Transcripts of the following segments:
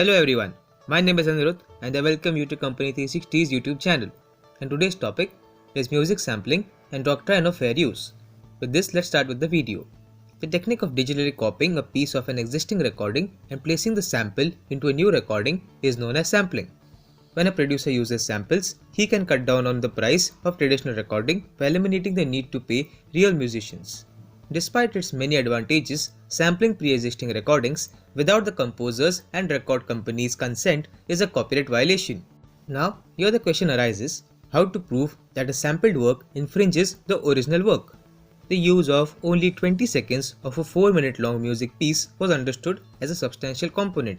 Hello everyone, my name is Anirudh and I welcome you to Company 360's YouTube channel. And today's topic is music sampling and doctrine of fair use. With this, let's start with the video. The technique of digitally copying a piece of an existing recording and placing the sample into a new recording is known as sampling. When a producer uses samples, he can cut down on the price of traditional recording by eliminating the need to pay real musicians. Despite its many advantages, sampling pre-existing recordings without the composer's and record company's consent is a copyright violation. Now, here the question arises, how to prove that a sampled work infringes the original work? The use of only 20 seconds of a 4-minute long music piece was understood as a substantial component.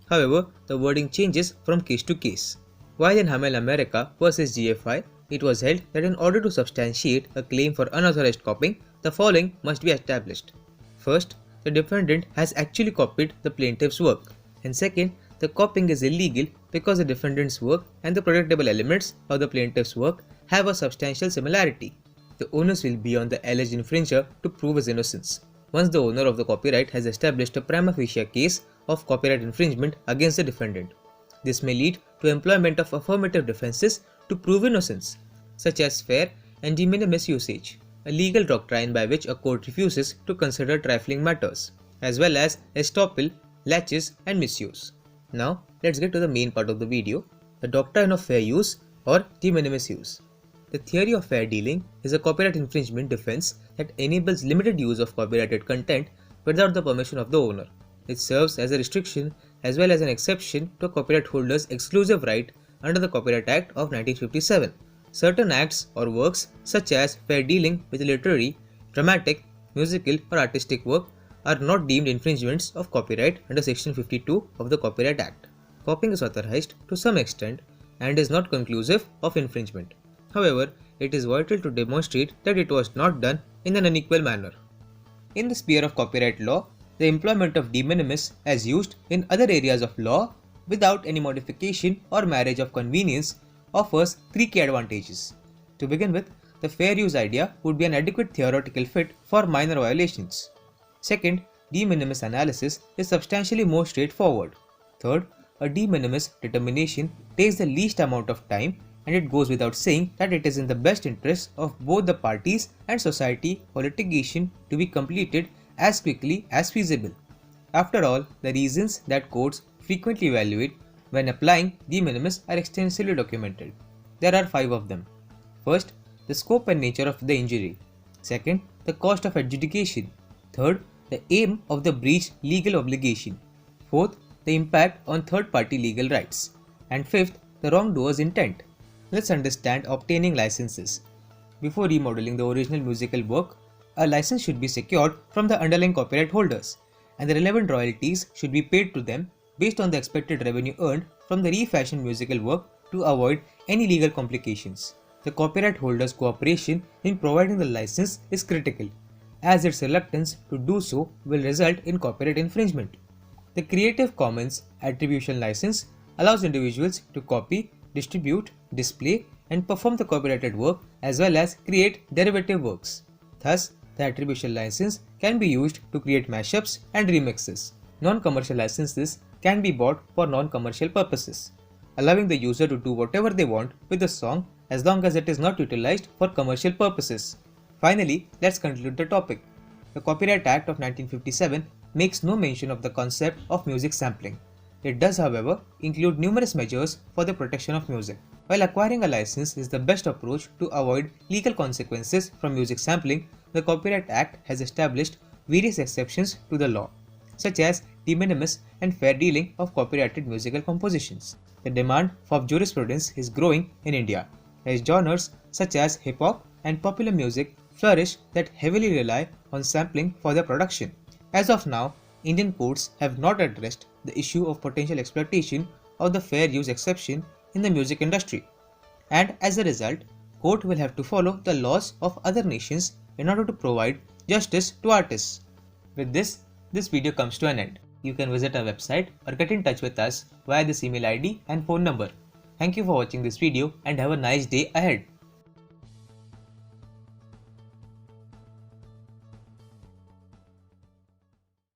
However, the wording changes from case to case. While in Hamel America vs GFI, it was held that in order to substantiate a claim for unauthorized copying, the following must be established. First, the defendant has actually copied the plaintiff's work, and second, the copying is illegal because the defendant's work and the protectable elements of the plaintiff's work have a substantial similarity. The onus will be on the alleged infringer to prove his innocence. Once the owner of the copyright has established a prima facie case of copyright infringement against the defendant, this may lead to employment of affirmative defenses to prove innocence, such as fair and de minimis usage, a legal doctrine by which a court refuses to consider trifling matters, as well as estoppel, laches, and misuse. Now, let's get to the main part of the video, the doctrine of fair use or de minimis use. The theory of fair dealing is a copyright infringement defense that enables limited use of copyrighted content without the permission of the owner. It serves as a restriction as well as an exception to a copyright holder's exclusive right under the Copyright Act of 1957. Certain acts or works such as fair dealing with literary, dramatic, musical or artistic work are not deemed infringements of copyright under Section 52 of the Copyright Act. Copying is authorized to some extent and is not conclusive of infringement. However, it is vital to demonstrate that it was not done in an unequal manner. In the sphere of copyright law, the employment of de minimis as used in other areas of law without any modification or marriage of convenience offers 3 key advantages. To begin with, the fair use idea would be an adequate theoretical fit for minor violations. Second, de minimis analysis is substantially more straightforward. Third, a de minimis determination takes the least amount of time, and it goes without saying that it is in the best interest of both the parties and society for litigation to be completed as quickly as feasible. After all, the reasons that courts frequently evaluate when applying de minimis are extensively documented. There are 5 of them. First, the scope and nature of the injury. Second, the cost of adjudication. Third, the aim of the breached legal obligation. Fourth, the impact on third-party legal rights. And fifth, the wrongdoer's intent. Let's understand obtaining licenses. Before remodeling the original musical work, a license should be secured from the underlying copyright holders, and the relevant royalties should be paid to them based on the expected revenue earned from the refashioned musical work to avoid any legal complications. The copyright holder's cooperation in providing the license is critical, as its reluctance to do so will result in copyright infringement. The Creative Commons Attribution License allows individuals to copy, distribute, display, and perform the copyrighted work as well as create derivative works. Thus, the attribution license can be used to create mashups and remixes. Non-commercial licenses can be bought for non-commercial purposes, allowing the user to do whatever they want with the song as long as it is not utilized for commercial purposes. Finally, let's conclude the topic. The Copyright Act of 1957 makes no mention of the concept of music sampling. It does, however, include numerous measures for the protection of music. While acquiring a license is the best approach to avoid legal consequences from music sampling, the Copyright Act has established various exceptions to the law, such as de minimis and fair dealing of copyrighted musical compositions. The demand for jurisprudence is growing in India, as genres such as hip-hop and popular music flourish that heavily rely on sampling for their production. As of now, Indian courts have not addressed the issue of potential exploitation of the fair use exception in the music industry, and as a result, court will have to follow the laws of other nations in order to provide justice to artists. With this video comes to an end. You can visit our website or get in touch with us via this email ID and phone number. Thank you for watching this video and have a nice day ahead.